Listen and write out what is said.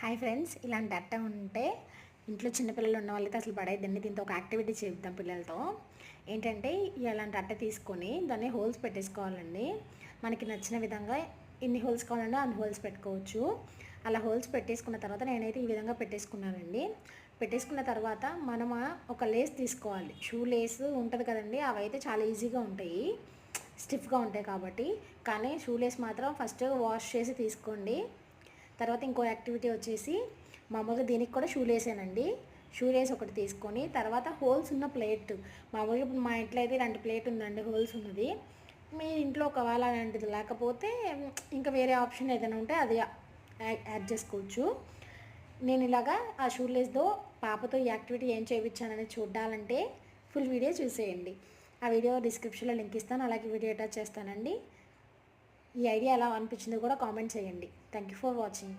Hi friends, ఇలాంటి అట్ట ఉంటే ఇంట్లో చిన్నపిల్లలు ఉన్న వాళ్ళైతే అసలు పడేదండి. దీంతో ఒక యాక్టివిటీ చేద్దాం పిల్లలతో. ఏంటంటే ఇలాంటి అట్ట తీసుకొని దాన్ని హోల్స్ పెట్టేసుకోవాలండి. మనకి నచ్చిన విధంగా ఎన్ని హోల్స్ కావాలంటే అన్ని హోల్స్ పెట్టుకోవచ్చు. అలా హోల్స్ పెట్టేసుకున్న తర్వాత నేనైతే ఈ విధంగా పెట్టేసుకున్నానండి. పెట్టేసుకున్న తర్వాత మనం ఒక లేస్ తీసుకోవాలి. షూ లేస్ ఉంటుంది కదండి, అవి అయితే చాలా ఈజీగా ఉంటాయి, స్టిఫ్గా ఉంటాయి కాబట్టి. కానీ షూ లేస్ మాత్రం ఫస్ట్ వాష్ చేసి తీసుకోండి. తర్వాత ఇంకో యాక్టివిటీ వచ్చేసి మామూలుగా దీనికి కూడా షూ లేసేనండి. షూ లేస్ ఒకటి తీసుకొని తర్వాత హోల్స్ ఉన్న ప్లేట్, మామూలుగా ఇప్పుడు మా ఇంట్లో అయితే ఇలాంటి ప్లేట్ ఉందండి, హోల్స్ ఉన్నది. మీ ఇంట్లో ఒకవేళ అలాంటిది లేకపోతే ఇంకా వేరే ఆప్షన్ ఏదైనా ఉంటే అది యాడ్ చేసుకోవచ్చు. నేను ఇలాగా ఆ షూ లేస్తో పాపతో ఈ యాక్టివిటీ ఏం చేయించానని చూడాలంటే ఫుల్ వీడియో చూసేయండి. ఆ వీడియో డిస్క్రిప్షన్లో లింక్ ఇస్తాను, అలాగే వీడియో అటాచ్ చేస్తానండి. ఈ ఐడియా ఎలా అనిపించిందో కూడా కామెంట్ చేయండి. Thank you for watching.